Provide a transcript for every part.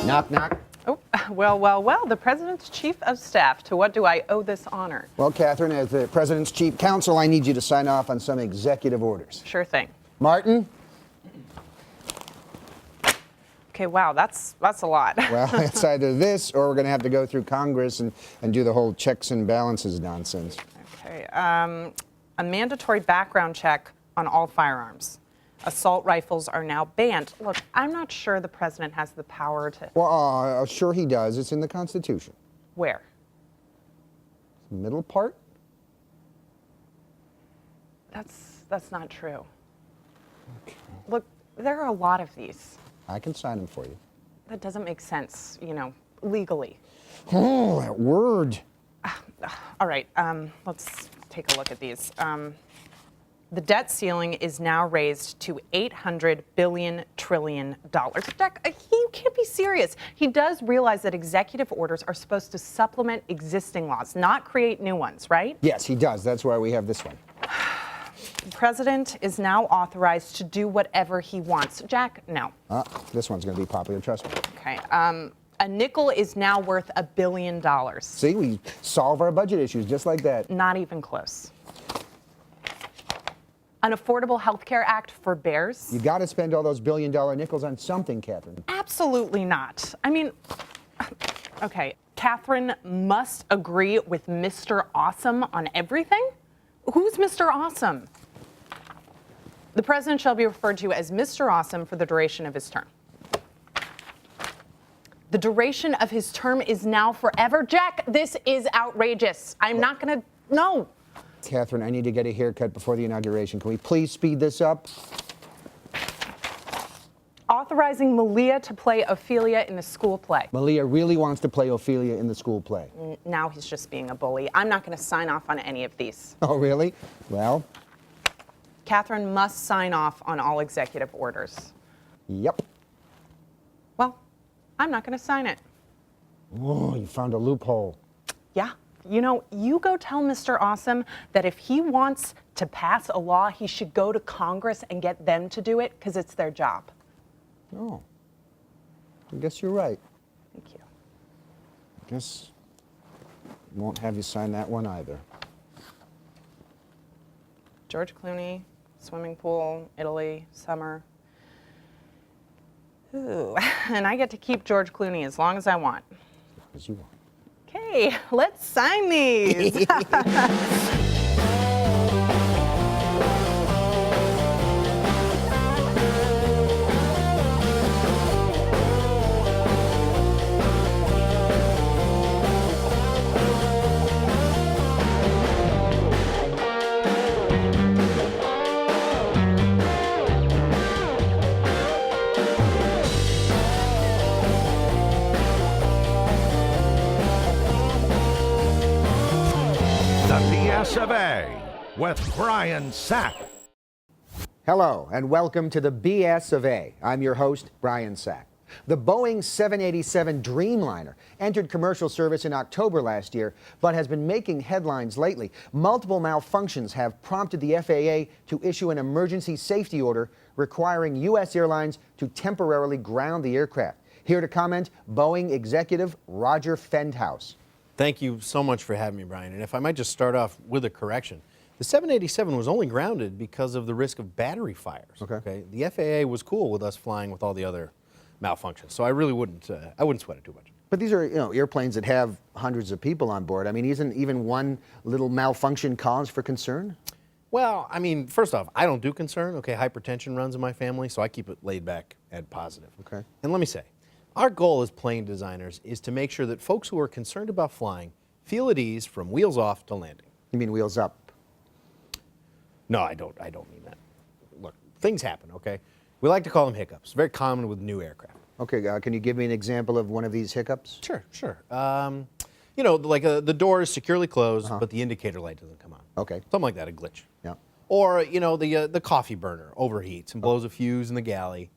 Knock, knock. Oh, well, the President's Chief of Staff. To what do I owe this honor? Well, Catherine, as the President's Chief Counsel, I need you to sign off on some executive orders. Sure thing. Martin? Okay, wow, that's a lot. Well, it's either this or we're going to have to go through Congress and do the whole checks and balances nonsense. Okay, a mandatory background check on all firearms. Assault rifles are now banned. Look, I'm not sure the president has the power to... Well, sure he does. It's in the Constitution. Where? The middle part? That's not true. Okay. Look, there are a lot of these. I can sign them for you. That doesn't make sense, legally. Oh, that word. All right, let's take a look at these. The debt ceiling is now raised to $800 trillion. Jack, you can't be serious. He does realize that executive orders are supposed to supplement existing laws, not create new ones, right? Yes, he does. That's why we have this one. The president is now authorized to do whatever he wants. Jack, no. This one's going to be popular, trust me. Okay, a nickel is now worth $1 billion. See, we solve our budget issues just like that. Not even close. An Affordable Health Care Act for bears? You got to spend all those billion-dollar nickels on something, Catherine. Absolutely not. I mean, okay, Catherine must agree with Mr. Awesome on everything? Who's Mr. Awesome? The president shall be referred to as Mr. Awesome for the duration of his term. The duration of his term is now forever. Jack, this is outrageous. I'm not going to, no. Catherine, I need to get a haircut before the inauguration. Can we please speed this up? Authorizing Malia to play Ophelia in the school play. Malia really wants to play Ophelia in the school play. Now he's just being a bully. I'm not going to sign off on any of these. Oh, really? Well. Catherine must sign off on all executive orders. Yep. Well, I'm not going to sign it. Oh, you found a loophole. Yeah. You go tell Mr. Awesome that if he wants to pass a law, he should go to Congress and get them to do it because it's their job. Oh. I guess you're right. Thank you. I guess won't have you sign that one either. George Clooney, swimming pool, Italy, summer. Ooh, and I get to keep George Clooney as long as I want. As you want. Okay, let's sign these. of A with Brian Sack. Hello, and welcome to the BS of A. I'm your host, Brian Sack. The Boeing 787 Dreamliner entered commercial service in October last year, but has been making headlines lately. Multiple malfunctions have prompted the FAA to issue an emergency safety order requiring U.S. airlines to temporarily ground the aircraft. Here to comment, Boeing executive Roger Fendhaus. Thank you so much for having me, Brian. And if I might just start off with a correction. The 787 was only grounded because of the risk of battery fires. Okay. The FAA was cool with us flying with all the other malfunctions, so I really wouldn't sweat it too much. But these are, airplanes that have hundreds of people on board. I mean, isn't even one little malfunction cause for concern? Well, I mean, first off, I don't do concern. Okay, hypertension runs in my family, so I keep it laid back and positive. Okay. And let me say, our goal as plane designers is to make sure that folks who are concerned about flying feel at ease from wheels off to landing. You mean wheels up? No, I don't mean that. Look, things happen, okay? We like to call them hiccups. Very common with new aircraft. Okay, can you give me an example of one of these hiccups? Sure. The door is securely closed, but the indicator light doesn't come on. Okay. Something like that, a glitch. Yeah. Or, the coffee burner overheats and blows a fuse in the galley.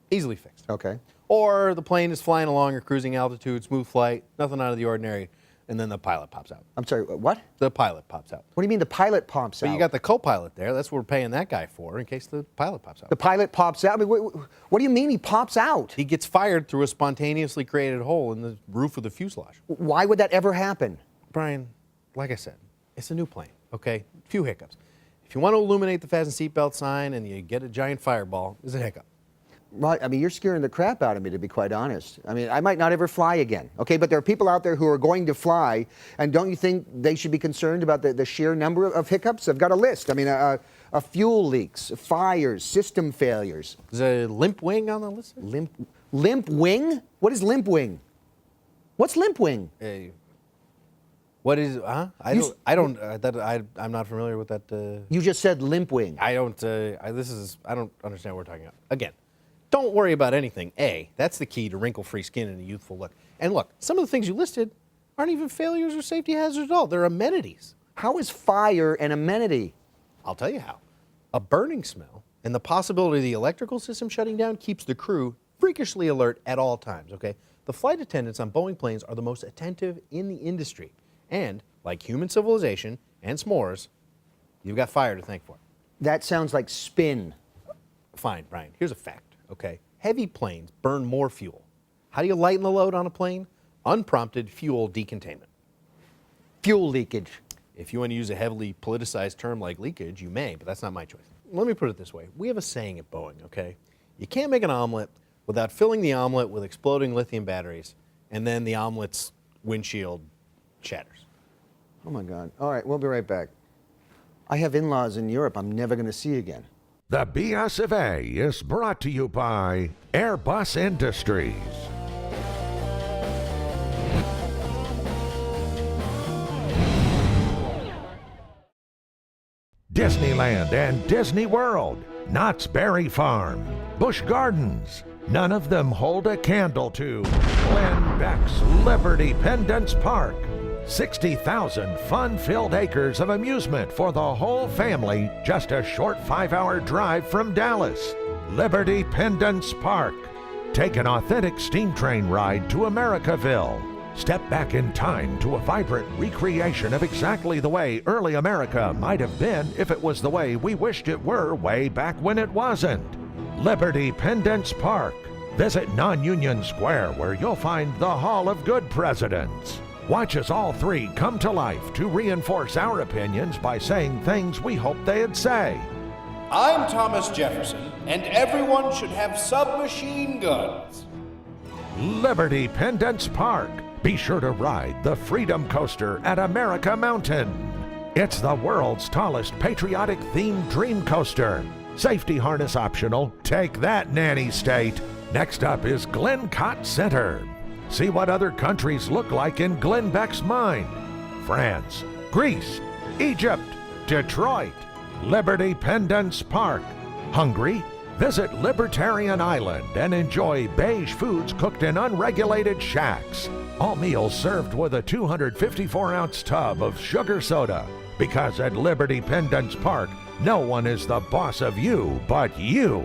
Easily fixed. Okay. Or the plane is flying along or cruising altitude, smooth flight, nothing out of the ordinary. and then the pilot pops out. I'm sorry, what? The pilot pops out. What do you mean the pilot pops But out? you got the co-pilot there. That's what we're paying that guy for in case the pilot pops out. The pilot pops out? I mean, what do you mean he pops out? He gets fired through a spontaneously created hole in the roof of the fuselage. Why would that ever happen? Brian, like I said, it's a new plane, okay? Few hiccups. If you want to illuminate the fasten seatbelt sign and you get a giant fireball, there's a hiccup. Right. I mean, you're scaring the crap out of me, to be quite honest. I mean, I might not ever fly again, okay? But there are people out there who are going to fly, and don't you think they should be concerned about the sheer number of hiccups? I've got a list. I mean, fuel leaks, fires, system failures. Is there a limp wing on the list? Limp wing? What is limp wing? What's limp wing? What is? I'm not familiar with that. You just said limp wing. I don't understand what we're talking about. Again, don't worry about anything. That's the key to wrinkle-free skin and a youthful look. And look, some of the things you listed aren't even failures or safety hazards at all. They're amenities. How is fire an amenity? I'll tell you how. A burning smell and the possibility of the electrical system shutting down keeps the crew freakishly alert at all times, okay? The flight attendants on Boeing planes are the most attentive in the industry. And, like human civilization and s'mores, you've got fire to thank for it. That sounds like spin. Fine, Brian. Here's a fact, okay? Heavy planes burn more fuel. How do you lighten the load on a plane? Unprompted fuel decontainment. Fuel leakage. If you want to use a heavily politicized term like leakage, you may, but that's not my choice. Let me put it this way. We have a saying at Boeing, okay? You can't make an omelet without filling the omelet with exploding lithium batteries, and then the omelet's windshield shatters. Oh, my God. All right, we'll be right back. I have in-laws in Europe I'm never going to see again. The BS of A is brought to you by Airbus Industries. Disneyland and Disney World, Knott's Berry Farm, Busch Gardens, none of them hold a candle to Glenn Beck's Libertypendence Park. 60,000 fun-filled acres of amusement for the whole family, just a short 5-hour drive from Dallas. Libertypendence Park. Take an authentic steam train ride to Americaville. Step back in time to a vibrant recreation of exactly the way early America might have been if it was the way we wished it were way back when it wasn't. Libertypendence Park. Visit Non-Union Square, where you'll find the Hall of Good Presidents. Watch us all three come to life to reinforce our opinions by saying things we hoped they'd say. I'm Thomas Jefferson, and everyone should have submachine guns. Libertypendence Park. Be sure to ride the Freedom Coaster at America Mountain. It's the world's tallest patriotic-themed dream coaster. Safety harness optional. Take that, nanny state. Next up is Glencott Center. See what other countries look like in Glenn Beck's mind. France, Greece, Egypt, Detroit, Libertypendence Park. Hungry? Visit Libertarian Island and enjoy beige foods cooked in unregulated shacks. All meals served with a 254-ounce tub of sugar soda. Because at Libertypendence Park, no one is the boss of you but you.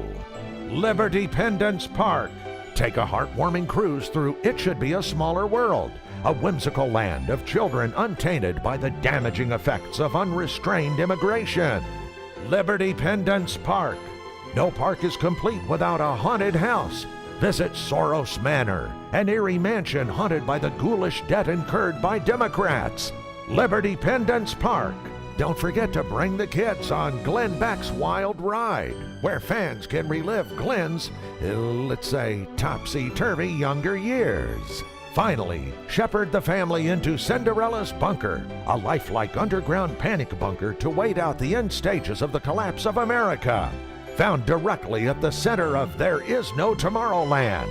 Libertypendence Park. Take a heartwarming cruise through It Should Be a Smaller World, a whimsical land of children untainted by the damaging effects of unrestrained immigration. Libertypendence Park. No park is complete without a haunted house. Visit Soros Manor, an eerie mansion haunted by the ghoulish debt incurred by Democrats. Libertypendence Park. Don't forget to bring the kids on Glenn Beck's Wild Ride, where fans can relive Glenn's, let's say, topsy-turvy younger years. Finally, shepherd the family into Cinderella's Bunker, a lifelike underground panic bunker to wait out the end stages of the collapse of America. Found directly at the center of There Is No Tomorrowland.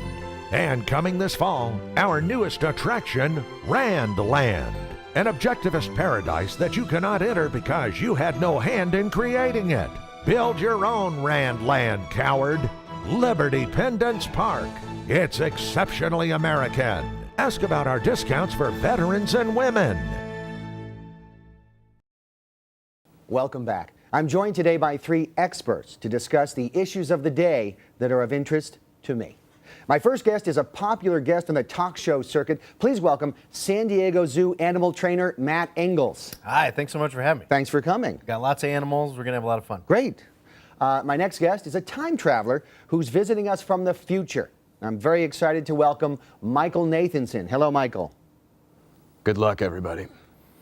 And coming this fall, our newest attraction, Randland. An objectivist paradise that you cannot enter because you had no hand in creating it. Build your own Randland, coward. Libertypendence Park. It's exceptionally American. Ask about our discounts for veterans and women. Welcome back. I'm joined today by three experts to discuss the issues of the day that are of interest to me. My first guest is a popular guest on the talk show circuit. Please welcome San Diego Zoo animal trainer Matt Engels. Hi, thanks so much for having me. Thanks for coming. Got lots of animals. We're going to have a lot of fun. Great. My next guest is a time traveler who's visiting us from the future. I'm very excited to welcome Michael Nathanson. Hello, Michael. Good luck, everybody.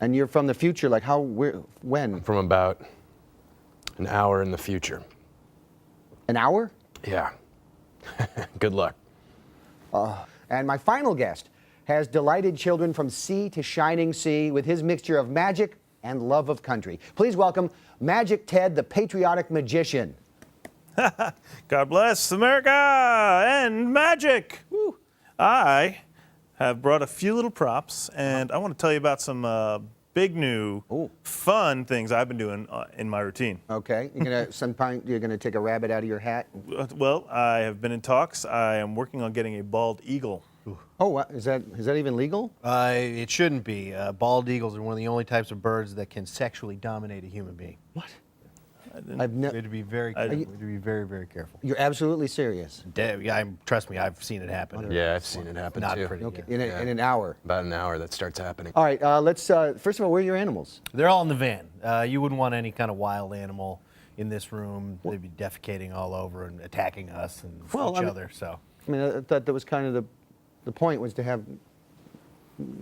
And you're from the future, like how, where, when? From about an hour in the future. An hour? Yeah. Good luck. And my final guest has delighted children from sea to shining sea with his mixture of magic and love of country. Please welcome Magic Ted, the Patriotic Magician. God bless America and magic. Woo. I have brought a few little props, and I want to tell you about some big new fun things I've been doing in my routine. Okay, you're gonna take a rabbit out of your hat? Well, I have been in talks. I am working on getting a bald eagle. Oh, is that even legal? It shouldn't be. Bald eagles are one of the only types of birds that can sexually dominate a human being. What? We have to be very careful. We have to be very, very careful. You're absolutely serious? Trust me, I've seen it happen. Yeah, I've seen it happen Not too. pretty. Okay, Yeah. in an hour. About an hour that starts happening. All right, let's, first of all, where are your animals? They're all in the van. You wouldn't want any kind of wild animal in this room. They'd be defecating all over and attacking us and each other. So. I mean, I thought that was kind of the point was to have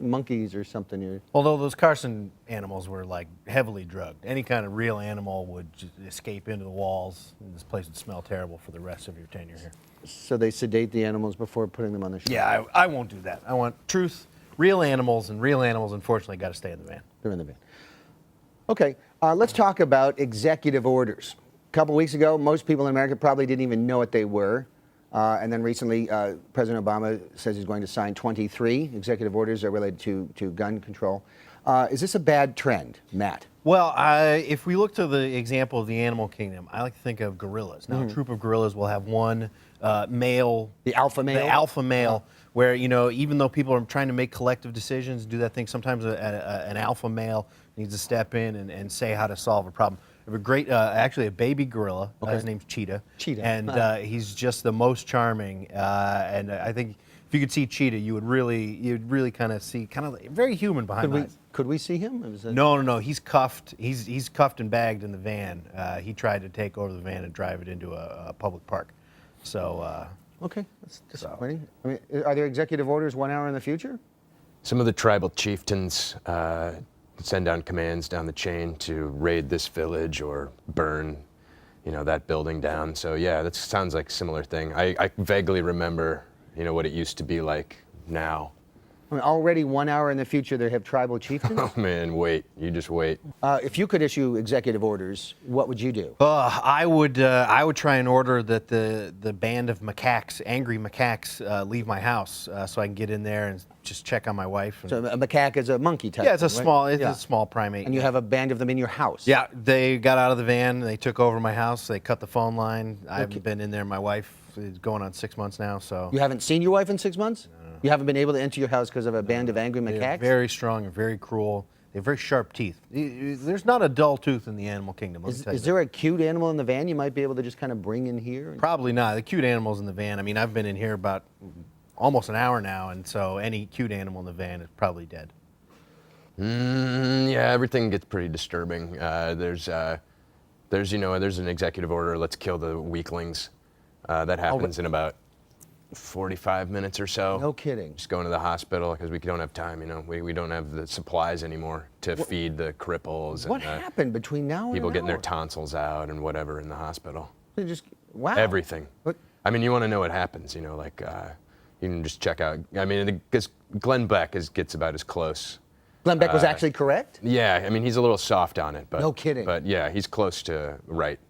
monkeys or something. Although those Carson animals were like heavily drugged. Any kind of real animal would just escape into the walls, and this place would smell terrible for the rest of your tenure here. So they sedate the animals before putting them on the show? Yeah, I won't do that. I want truth, real animals, and real animals, unfortunately, got to stay in the van. They're in the van. Okay, let's talk about executive orders. A couple weeks ago, most people in America probably didn't even know what they were. And then recently, President Obama says he's going to sign 23 executive orders that are related to gun control. Is this a bad trend, Matt? Well, if we look to the example of the animal kingdom, I like to think of gorillas. Now, a troop of gorillas will have one male. The alpha male? The alpha male, where, even though people are trying to make collective decisions, do that thing, sometimes an alpha male needs to step in and say how to solve a problem. We have a great, actually a baby gorilla. His name's Cheetah. Cheetah. And he's just the most charming. And I think if you could see Cheetah, you'd really kind of see very human behind the eyes. Could we see him? No. He's cuffed. He's cuffed and bagged in the van. He tried to take over the van and drive it into a public park. So. Okay, that's disappointing. I mean, are there executive orders 1 hour in the future? Some of the tribal chieftains send down commands down the chain to raid this village or burn, that building down. So yeah, that sounds like a similar thing. I vaguely remember, what it used to be like now. I mean, already 1 hour in the future, they have tribal chieftains? Oh man, wait. You just wait. If you could issue executive orders, what would you do? I would try and order that the band of macaques, angry macaques, leave my house so I can get in there and just check on my wife. So a macaque is a monkey type. Yeah, it's a thing, small, right? it's a small primate. And you have a band of them in your house. Yeah, they got out of the van. They took over my house. They cut the phone line. I haven't been in there. My wife is going on 6 months now. So you haven't seen your wife in 6 months? No. You haven't been able to enter your house because of a band of angry macaques? They're very strong and very cruel. They have very sharp teeth. There's not a dull tooth in the animal kingdom. Is there a cute animal in the van you might be able to just kind of bring in here? Probably not. The cute animals in the van. I mean, I've been in here about almost an hour now, and so any cute animal in the van is probably dead. Yeah, everything gets pretty disturbing. There's an executive order. Let's kill the weaklings. That happens in about 45 minutes or so. No kidding. Just going to the hospital because we don't have time. We don't have the supplies anymore to feed the cripples. What happened between now and people an getting their hour? tonsils out and whatever in the hospital? They just wow. Everything. What? I mean, you want to know what happens. You can just check out. I mean, because Glenn Beck gets about as close. Glenn Beck was actually correct? Yeah, I mean, he's a little soft on it, but no kidding. But yeah, he's close to right.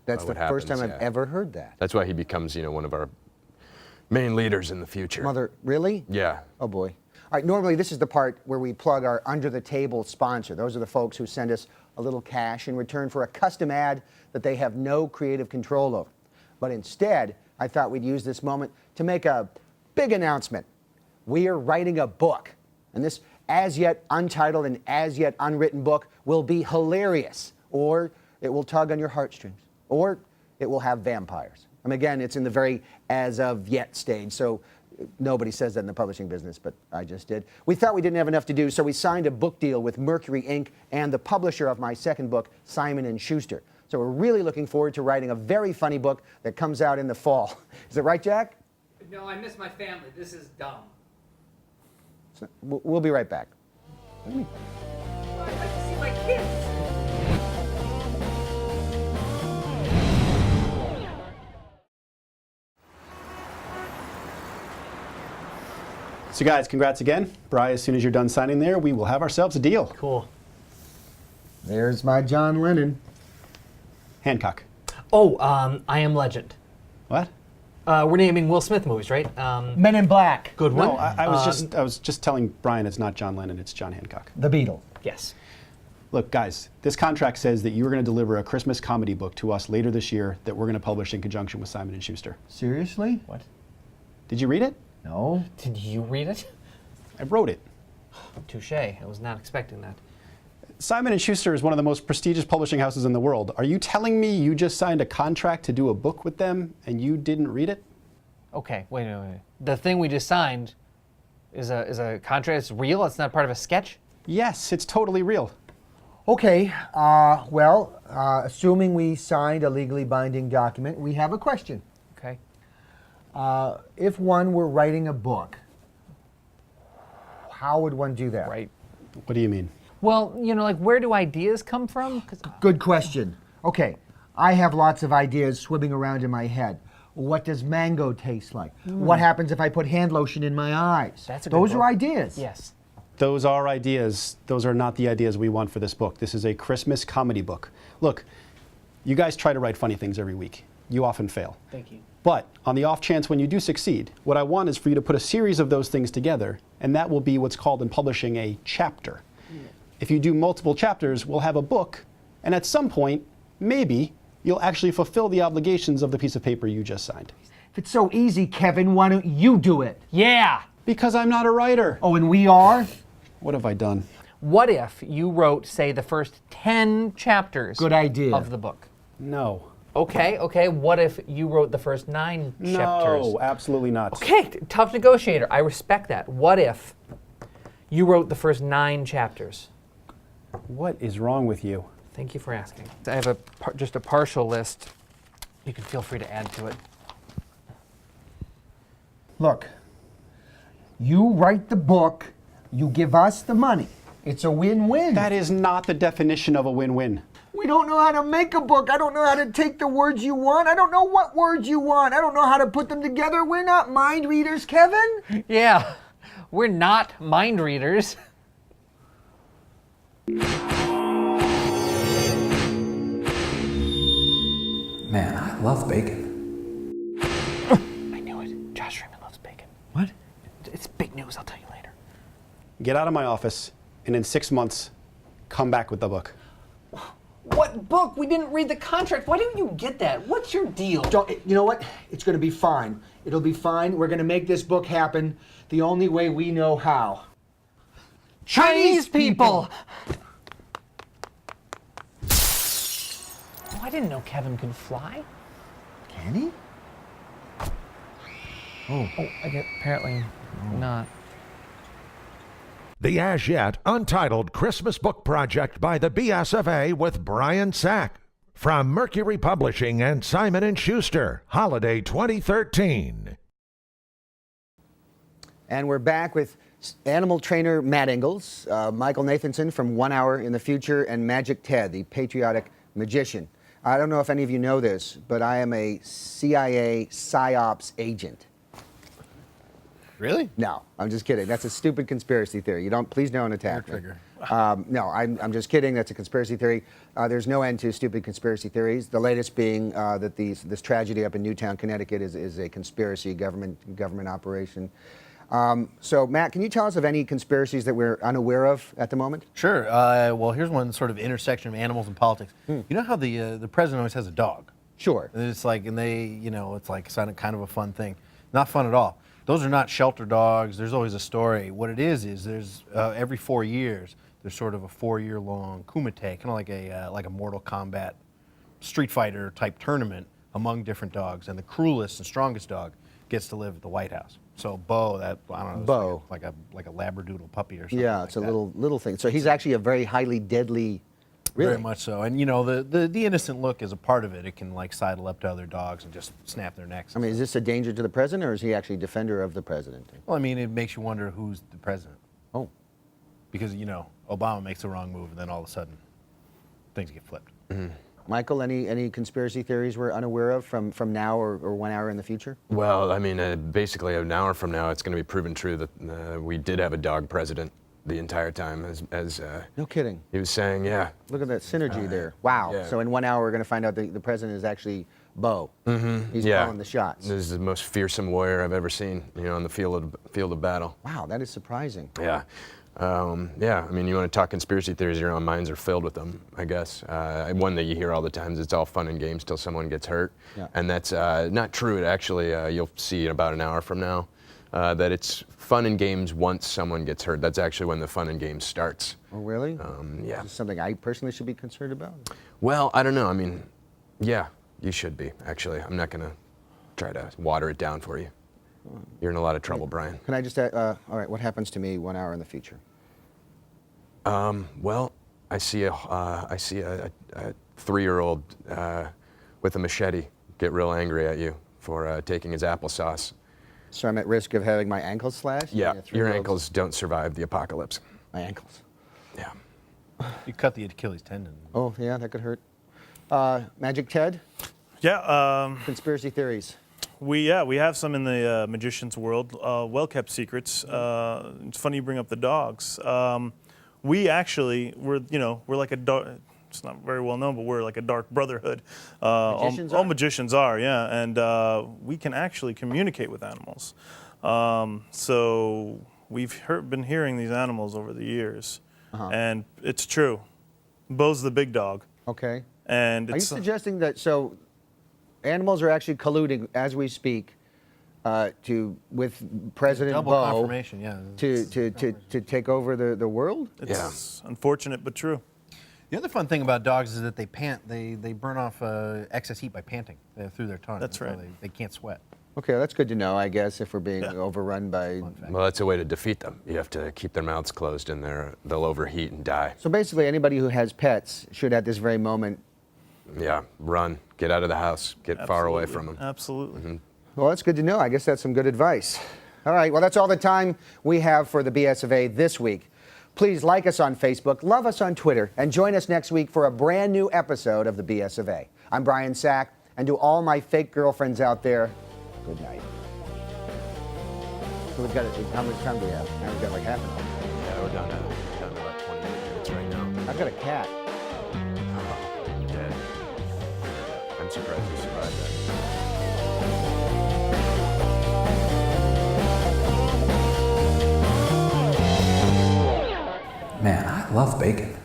That's the first time I've ever heard that. That's why he becomes, one of our main leaders in the future. Mother, really? Yeah. Oh boy. All right, normally this is the part where we plug our under the table sponsor. Those are the folks who send us a little cash in return for a custom ad that they have no creative control over. But instead, I thought we'd use this moment to make a big announcement. We are writing a book, and this as yet untitled and as yet unwritten book will be hilarious, or it will tug on your heartstrings, or it will have vampires. I mean, again, it's in the very as of yet stage, so nobody says that in the publishing business, but I just did. We thought we didn't have enough to do, so we signed a book deal with Mercury Inc. and the publisher of my second book, Simon & Schuster. So we're really looking forward to writing a very funny book that comes out in the fall. Is it right, Jack? No, I miss my family. This is dumb. So we'll be right back. I'd like to see my kids. So guys, congrats again. Bri, as soon as you're done signing there, we will have ourselves a deal. Cool. There's my John Lennon. Hancock. Oh, I Am Legend. What? We're naming Will Smith movies, right? Men in Black. Good one. No, I was just telling Brian it's not John Lennon, it's John Hancock. The Beatles. Yes. Look, guys, this contract says that you're going to deliver a Christmas comedy book to us later this year that we're going to publish in conjunction with Simon & Schuster. Seriously? What? Did you read it? No. Did you read it? I wrote it. Touche. I was not expecting that. Simon & Schuster is one of the most prestigious publishing houses in the world. Are you telling me you just signed a contract to do a book with them and you didn't read it? Okay, wait. The thing we just signed is a contract. It's real? It's not part of a sketch? Yes, it's totally real. Okay, assuming we signed a legally binding document, we have a question. Okay. If one were writing a book, how would one do that? Right. What do you mean? Well, like where do ideas come from? 'Cause Good question. Okay, I have lots of ideas swimming around in my head. What does mango taste like? What happens if I put hand lotion in my eyes? That's a good Those book. are ideas. Yes. Those are ideas. Those are not the ideas we want for this book. This is a Christmas comedy book. Look, you guys try to write funny things every week. You often fail. Thank you. But on the off chance when you do succeed, what I want is for you to put a series of those things together, and that will be what's called in publishing a chapter. If you do multiple chapters, we'll have a book, and at some point, maybe, you'll actually fulfill the obligations of the piece of paper you just signed. If it's so easy, Kevin, why don't you do it? Yeah. Because I'm not a writer. Oh, and we are? What have I done? What if you wrote, say, the first 10 chapters Good idea. of the book? No. Okay. What if you wrote the first 9 chapters? No, absolutely not. Okay, tough negotiator. I respect that. What if you wrote the first 9 chapters? What is wrong with you? Thank you for asking. I have just a partial list. You can feel free to add to it. Look, you write the book, you give us the money. It's a win-win. That is not the definition of a win-win. We don't know how to make a book. I don't know how to take the words you want. I don't know what words you want. I don't know how to put them together. We're not mind readers, Kevin. Yeah, we're not mind readers. Man, I love bacon. I knew it. Josh Freeman loves bacon. What? It's big news. I'll tell you later. Get out of my office, and in 6 months, come back with the book. What book? We didn't read the contract. Why didn't you get that? What's your deal? You know what? It's going to be fine. It'll be fine. We're going to make this book happen the only way we know how. Chinese people! Oh, I didn't know Kevin could fly. Can he? Oh, I guess apparently not. The as yet untitled Christmas book project by the BS of A with Brian Sack. From Mercury Publishing and Simon & Schuster, Holiday 2013. And we're back with animal trainer Matt Ingalls, Michael Nathanson from 1 Hour in the Future, and Magic Ted, the Patriotic Magician. I don't know if any of you know this, but I am a CIA PSYOPs agent. Really? No, I'm just kidding. That's a stupid conspiracy theory. Please don't attack me. Trigger. No, I'm just kidding. That's a conspiracy theory. There's no end to stupid conspiracy theories. The latest being that this tragedy up in Newtown, Connecticut is a conspiracy, government operation. So, Matt, can you tell us of any conspiracies that we're unaware of at the moment? Sure. Well, here's one sort of intersection of animals and politics. You know how the president always has a dog? Sure. And it's like, it's like kind of a fun thing. Not fun at all. Those are not shelter dogs. There's always a story. What it is there's every 4 years there's sort of a 4-year-long kumite, kind of like a Mortal Kombat Street Fighter type tournament among different dogs, and the cruelest and strongest dog gets to live at the White House. So Bo, that I don't know, Bo. like a labradoodle puppy or something. Yeah, like it's a that. little thing. So he's actually a very highly deadly. Really? Very much so. And you know, the innocent look is a part of it. It can like sidle up to other dogs and just snap their necks. I mean, is this a danger to the president, or is he actually a defender of the president? Well, I mean, it makes you wonder who's the president. Oh. Because, you know, Obama makes the wrong move and then all of a sudden things get flipped. Michael, any conspiracy theories we're unaware of from now or 1 hour in the future? Well, I mean, basically an hour from now, it's going to be proven true that we did have a dog president the entire time, as No kidding. he was saying. Yeah. Look at that synergy there. Wow. yeah. So in 1 hour, we're going to find out the president is actually Bo. He's Yeah. calling the shots. This is the most fearsome warrior I've ever seen, you know, on the field of battle. Wow, that is surprising. Yeah. Yeah, I mean, you want to talk conspiracy theories, your own minds are filled with them, I guess. One that you hear all the time is it's all fun and games till someone gets hurt. Yeah. And that's not true. It actually, you'll see in about an hour from now, that it's fun and games once someone gets hurt. That's actually when the fun and games starts. Oh, really? Yeah. Is this something I personally should be concerned about? Well, I don't know. I mean, yeah, you should be, actually. I'm not going to try to water it down for you. You're in a lot of trouble, Brian. Can I just, all right, what happens to me 1 hour in the future? Well, I see a 3-year-old with a machete get real angry at you for taking his applesauce. So I'm at risk of having my ankles slashed? Yeah, Your your ankles don't survive the apocalypse. My ankles. Yeah. You cut the Achilles tendon. Oh, yeah, that could hurt. Magic Ted, Yeah, conspiracy theories. we have some in the magician's world. Well-kept secrets. It's funny you bring up the dogs. We're like a dark. It's not very well known, but we're like a dark brotherhood. Magicians all are? magicians are, yeah, and we can actually communicate with animals. So we've been hearing these animals over the years, and it's true. Bo's the big dog, Okay. and Are you it's suggesting that, so animals are actually colluding as we speak with President Double Bo confirmation, yeah. to take over the world? it's unfortunate but true. The other fun thing about dogs is that they pant. They burn off excess heat by panting through their tongue. That's so right. They can't sweat. Okay, that's good to know, I guess, if we're being overrun by... Well, that's a way to defeat them. You have to keep their mouths closed and they'll overheat and die. So basically, anybody who has pets should at this very moment... Yeah, run. Get out of the house. Get far away from them. Absolutely. Well, that's good to know. I guess that's some good advice. All right, well, that's all the time we have for the BS of A this week. Please like us on Facebook, love us on Twitter, and join us next week for a brand new episode of the BS of A. I'm Brian Sack, and to all my fake girlfriends out there, good night. So we've got how much time do we have? Now we've got like half an hour. Yeah, we're down to about 20 minutes right now. I've got a cat. Dead. I'm surprised you survived that. Man, I love bacon.